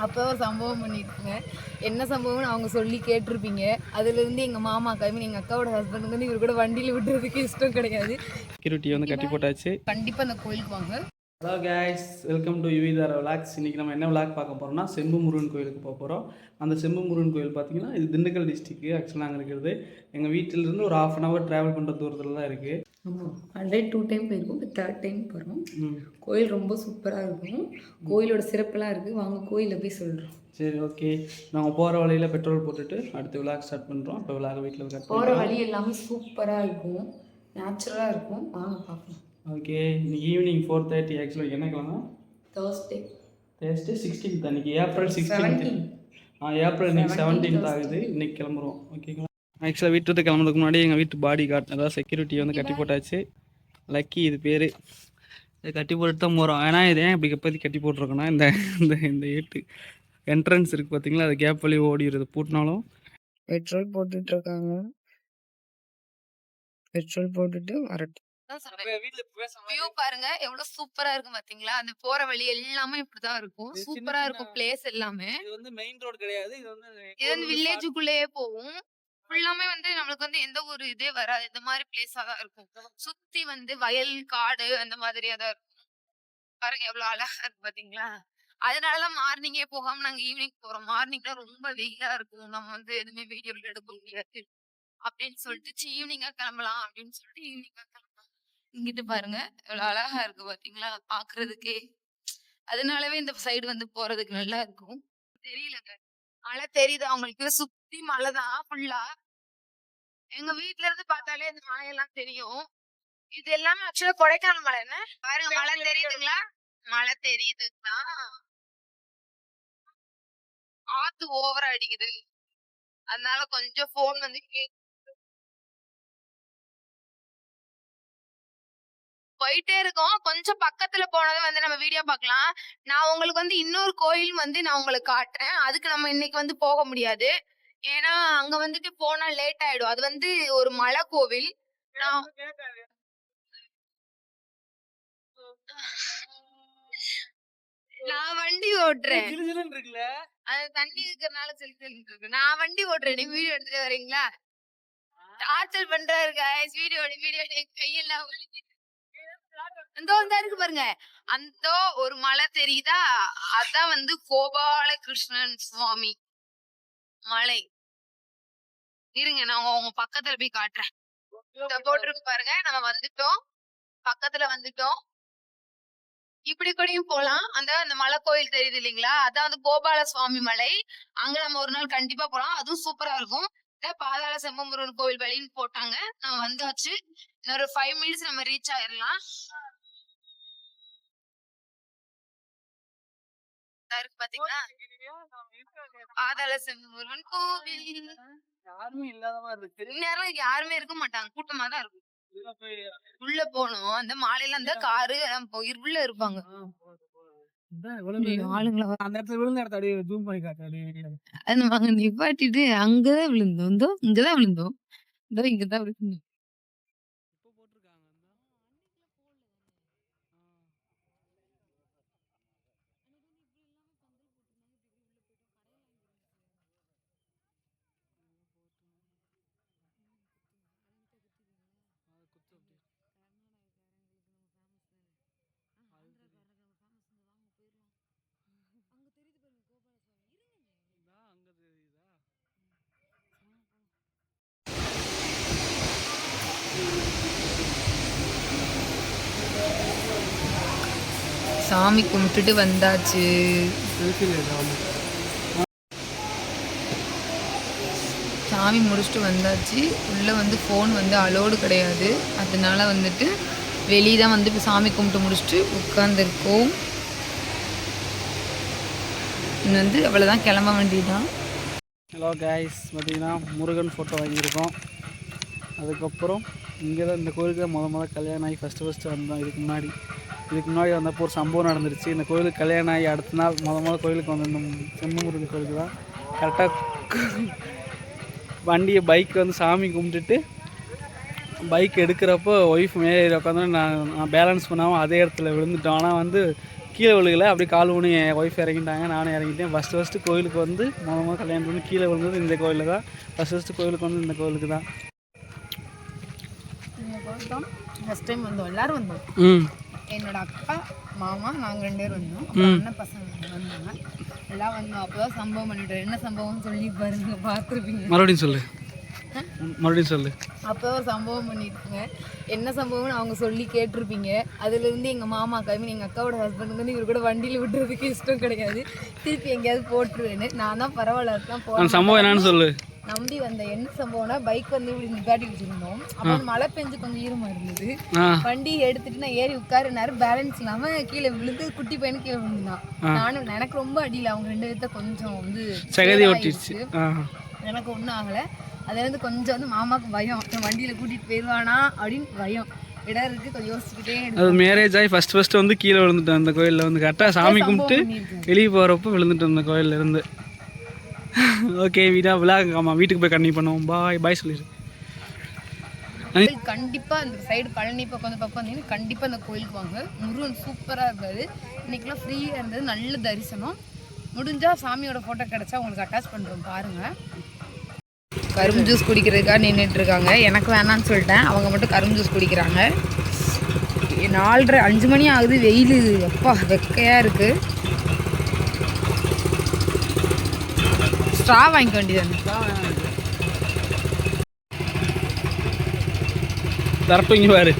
அப்போ ஒரு சம்பவம் பண்ணியிருக்காங்க. என்ன சம்பவம்னு அவங்க சொல்லி கேட்டிருப்பீங்க. அதுலேருந்து எங்கள் மாமாக்கு ஐ மீன் எங்கள் அக்காவோட ஹஸ்பண்டுக்கு வந்து இவர் கூட வண்டியில் விட்டுறதுக்கு இஷ்டம் கிடையாது. செக்யூரிட்டி வந்து கட்டி போட்டாச்சு. கண்டிப்பாக அந்த கோயிலுக்கு வாங்க. Hello guys, welcome to Yuvithara vlogs. இன்றைக்கி நம்ம என்ன விளாக் பார்க்க போகிறோம்னா செம்பு முருகன் கோயிலுக்கு போக போகிறோம். அந்த செம்பு முருகன் கோயில் பார்த்திங்கன்னா இது திண்டுக்கல் டிஸ்ட்ரிக்கு. ஆக்சுவலாக அங்கே இருக்கிறது எங்கள் வீட்டிலேருந்து ஒரு 1/2 hour ட்ராவல் பண்ணுற தூரத்தில் தான் இருக்குது. ஆமாம், ஆல்ரெடி 2 டைம் போயிருக்கோம், இப்போ 3rd டைம் போகிறோம். கோயில் ரொம்ப சூப்பராக இருக்கும். கோயிலோட சிறப்பெல்லாம் இருக்குது. வாங்க கோயிலில் போய் சொல்கிறோம். சரி, ஓகே. நாங்கள் போகிற வழியில் பெட்ரோல் போட்டுட்டு அடுத்து விளாக் ஸ்டார்ட் பண்ணுறோம். இப்போ விளாக் வீட்டில் போகிற வழி எல்லாமே சூப்பராக இருக்கும், நேச்சுரலாக இருக்கும். வாங்க பார்க்கலாம். ஓகே, இன்னைக்கு ஈவினிங் 4:30. ஆக்சுவலாக என்ன கிழமை? Thursday 16th. அன்றைக்கி ஏப்ரல் 16th. ஏப்ரல் இன்னைக்கு 17th ஆகுது. இன்றைக்கி கிளம்புறோம். ஓகேங்களா? ஆக்சுவலாக வீட்டு விட்டு கிளம்புறதுக்கு முன்னாடி எங்கள் வீட்டு பாடி கார்டு அதாவது செக்யூரிட்டி வந்து கட்டி போட்டாச்சு. லக்கி இது பேர். இதை கட்டி போட்டுட்டு தான் போகிறோம். ஏன்னா இது ஏன் இப்படி எப்போதைக்கு கட்டி போட்டிருக்கோன்னா இந்த இந்த இந்த என்ட்ரன்ஸ் இருக்குது பார்த்தீங்களா, அது கேப் வழி ஓடிடுது. பூட்டினாலும் பெட்ரோல் போட்டுட்ருக்காங்க. பெட்ரோல் போட்டுட்டு வரட்டும். வியூ பாருங்க எவ்வளவு சூப்பரா இருக்கு பாத்தீங்களா. அந்த போற வழி எல்லாமே இப்படிதான் இருக்கும். சூப்பரா இருக்கும் பிளேஸ் எல்லாமே. இது வந்து மெயின் ரோட் கிடையாது. இது வந்து வில்லேஜுக்குள்ளேயே போகும். ஃபுல்லாமே வந்து நம்மளுக்கு வந்து எந்த ஒரு இதே வராது. இந்த மாதிரி பிளேஸா தான் இருக்கும். சுத்தி வந்து வயல் காடு அந்த மாதிரியா தான் இருக்கும். பாருங்க எவ்வளவு அழகா இருக்கு பாத்தீங்களா. அதனாலதான் மார்னிங்கே போகாம நாங்க ஈவினிங் போறோம். மார்னிங்ல ரொம்ப வெயிலா இருக்கும், நம்ம வந்து எதுவுமே வீடியோ எடுக்க முடியாது அப்படின்னு சொல்லிட்டு ஈவினிங்கா கிளம்பலாம் அப்படின்னு சொல்லிட்டு ஈவினிங்கா கிளம்பலாம். இங்கிட்டு பாருங்க எவ்வளவு அழகா இருக்கு பாத்தீங்களா பாக்குறதுக்கே. அதனாலவே இந்த சைடு வந்து போறதுக்கு நல்லா இருக்கும். தெரியலங்க, மழை தெரியுது அவங்களுக்கு. சுத்தி மழைதான் ஃபுல்லா. எங்க வீட்டுல இருந்து பார்த்தாலே இந்த மழையெல்லாம் தெரியும். இது எல்லாமே ஆக்சுவலா கொடைக்கானல் மலை. என்ன பாருங்க, மழை தெரியுதுங்களா? மழை தெரியுதுங்களா? காத்து ஓவரா அடிக்குது, அதனால கொஞ்சம் போன் வந்து போயிட்டே இருக்கோம். கொஞ்சம் பக்கத்துல போனதை வந்து நம்ம வீடியோ பார்க்கலாம். நான் உங்களுக்கு வந்து இன்னொரு கோயில் வந்து நான் உங்களுக்கு காட்டுறேன். அதுக்கு நம்ம இன்னைக்கு வந்து போக முடியாது, ஏன்னா அங்க வந்துட்டு போனா லேட் ஆயிடும். அது வந்து ஒரு மலை கோவில். நான் வண்டி ஓட்டுறேன், அது தண்ணி இருக்கிறதுனால இருக்கு. நான் வண்டி ஓட்டுறேன், நீ வீடியோ எடுத்துட்டு வரீங்களா? டார்ச்சர் பண்றாரு गाइस. வீடியோ கையெல்லாம் இருக்கு பாருங்க. அந்த ஒரு மலை தெரியுதா, அதான் வந்து கோபாலகிருஷ்ணன் சுவாமி மலை. இருங்க நான் உங்க பக்கத்துல போய் காட்டுறேன். போட்டிருக்கு பாருங்க, நம்ம வந்துட்டோம், பக்கத்துல வந்துட்டோம். இப்படி கூடயும் போலாம். அந்த மலை கோயில் தெரியுது இல்லைங்களா, அதான் வந்து கோபால சுவாமி மலை. அங்க நம்ம ஒரு நாள் கண்டிப்பா போலாம், அதுவும் சூப்பரா இருக்கும். பாதாள செம்பமுருகன் கோவில் வழின்னு போட்டாங்க. நம்ம வந்தாச்சு. இன்னொரு 5 minutes நம்ம ரீச் ஆயிடலாம். பாத்தீங்களா பாதாள செம்பமுருகன் கோவில். யாருமே இல்லாத மாதிரி இருக்கு. நேரம் யாருமே இருக்க மாட்டாங்க, கூட்டமா தான் இருக்கும். உள்ள போனோம். அந்த மாலையில அந்த காரு உள்ள இருப்பாங்க. நிப்பாட்டிட்டு அங்கதான் விழுந்தோம். இங்கதான் விழுந்தோம். இங்கதான் விழுந்தோம். சாமி கும்பிட்டுட்டு வந்தாச்சு. சாமி முடிச்சுட்டு வந்தாச்சு. உள்ளே வந்து ஃபோன் வந்து அலோடு கிடையாது, அதனால வந்துட்டு வெளியே தான் வந்து இப்போ சாமி கும்பிட்டு முடிச்சுட்டு உட்காந்துருக்கோம். இன்னும் வந்து அவ்வளோதான், கிளம்ப வேண்டியதுதான். ஹலோ கைஸ், பார்த்தீங்கன்னா முருகன் ஃபோட்டோ வாங்கியிருக்கோம். அதுக்கப்புறம் இங்கே தான் இந்த கோயிலுக்கு தான் முதல் கல்யாணம் ஆகி ஃபஸ்ட்டு வந்தோம். இதுக்கு முன்னாடி வந்தப்போ ஒரு சம்பவம் நடந்துருச்சு. இந்த கோயிலுக்கு கல்யாணம் ஆகி அடுத்த நாள் முதல் கோயிலுக்கு வந்திருந்தோம். செம்பு முருகன் கோயிலுக்கு தான். கரெக்டாக பைக் வந்து சாமி கும்பிட்டுட்டு பைக் எடுக்கிறப்போ ஒய்ஃப் மேலே உட்காந்து நான் பேலன்ஸ் பண்ணாமல் அதே இடத்துல விழுந்துட்டோம். ஆனால் வந்து கீழே விழுகலை, அப்படியே கால் ஊனி என் ஒய்ஃப் இறங்கிட்டாங்க, நானும் இறங்கிட்டேன். ஃபஸ்ட்டு கோயிலுக்கு வந்து மொதல் கல்யாணம் பண்ணி கீழே விழுந்தது இந்த கோயிலில் தான். ஃபஸ்ட்டு கோயிலுக்கு வந்து இந்த கோயிலுக்கு தான். ஃபஸ்ட் டைம் வந்தோம், எல்லாரும் வந்தோம். என்னோட அக்கா மாமா நாங்கள் 2 பேர் வந்தோம். அப்புறம் அண்ணன் பசங்க வந்தாங்க, எல்லாம் வந்தோம். அப்போதான் சம்பவம் பண்ணிட்டோம். என்ன சம்பவம்னு சொல்லி பாருங்க, பார்த்துருப்பீங்க. மறுபடியும் சொல்லு. அப்போ ஒரு சம்பவம் பண்ணியிருக்காங்க. என்ன சம்பவம்னு அவங்க சொல்லி கேட்டிருப்பீங்க. அதுலேருந்து எங்கள் மாமாக்கு, ஐ மீன் எங்கள் அக்காவோட ஹஸ்பண்டுக்கு வந்து இவர் கூட வண்டியில் விட்டுறதுக்கு இஷ்டம் கிடையாது. திருப்பி எங்கேயாவது போட்டுருவேன்னு. நான் தான் பரவாயில்ல அதுதான் போகிறேன். சம்பவம் என்னன்னு சொல்லு. நம்பி வந்த என்ன சம்பவம்னா, பைக் வந்து இப்படி நிப்பாட்டி வச்சுருந்தோம். அப்போ மழை பெஞ்சு கொஞ்சம் ஈரமா இருந்தது. வண்டி எடுத்துட்டு நான் ஏறி உட்காருனாரு, பேலன்ஸ் இல்லாம கீழே விழுந்து குட்டி பையனு கீழே விழுந்தான். நானும் எனக்கு ரொம்ப அடியில், அவங்க 2 பேர்த்த கொஞ்சம் வந்து சகதி ஓட்டிடுச்சு. எனக்கு ஒன்றும் ஆகலை. அதுல இருந்து கொஞ்சம் வந்து மாமாவுக்கு பயம், வண்டியில கூட்டிட்டு போயிடுவானா அப்படின்னு பயம். இடம் இருக்கு, கொஞ்சம் யோசிச்சுக்கிட்டே. அது மேரேஜ் ஆகி ஃபர்ஸ்ட் வந்து கீழே விழுந்துட்டேன் அந்த கோயிலில் வந்து. கரெக்டாக சாமி கும்பிட்டு வெளியே போகிறப்ப விழுந்துட்டேன் அந்த கோயிலில் இருந்து. ஓகே விழாக்காமா வீட்டுக்கு போய் கண்டிப்பாக பண்ணுவோம். பாய் சொல்லிடு. கண்டிப்பா இந்த சைடு பழனி பக்கம் வந்தீங்கன்னா கண்டிப்பா இந்த கோயிலுக்கு வாங்க. முருகன் சூப்பரா இருக்காரு. இன்னைக்கெல்லாம் ஃப்ரீயா இருந்தது, நல்ல தரிசனம். முடிஞ்சா சாமியோட போட்டோ கிடைச்சா உங்களுக்கு அட்டாச் பண்றோம், பாருங்க. கரும்பு ஜூஸ் குடிக்கிறதுக்காக நின்றுட்டு இருக்காங்க. எனக்கு வேணான்னு சொல்லிட்டேன், அவங்க மட்டும் கரும்பு ஜூஸ் குடிக்கிறாங்க. 4:30 5 மணி ஆகுது, வெயில் அப்பா வெக்கையா இருக்கு. ஸ்ட்ரா வாங்கிக்க வேண்டியது தரப்பிங்க பாரு.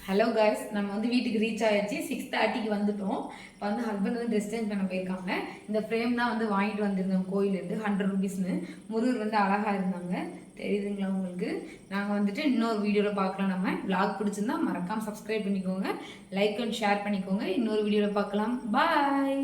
ஹலோ காய்ஸ், நம்ம வந்து வீட்டுக்கு ரீச் ஆயாச்சு. 6:30க்கு வந்துட்டோம். இப்போ வந்து ஹஸ்பண்ட் வந்து ட்ரெஸ் சேஞ்ச் பண்ண போயிருக்காங்க. இந்த ஃப்ரேம் தான் வந்து வாங்கிட்டு வந்திருந்தோம் கோயிலேருந்து, 100 rupeesன்னு. முருகர் வந்து அழகாக இருந்தாங்க, தெரியுதுங்களா உங்களுக்கு? நாங்கள் வந்துட்டு இன்னொரு வீடியோவில் பார்க்கலாம். நம்ம vlog பிடிச்சிருந்தா மறக்காமல் சப்ஸ்கிரைப் பண்ணிக்கோங்க, லைக் அண்ட் ஷேர் பண்ணிக்கோங்க. இன்னொரு வீடியோவில் பார்க்கலாம். பாய்.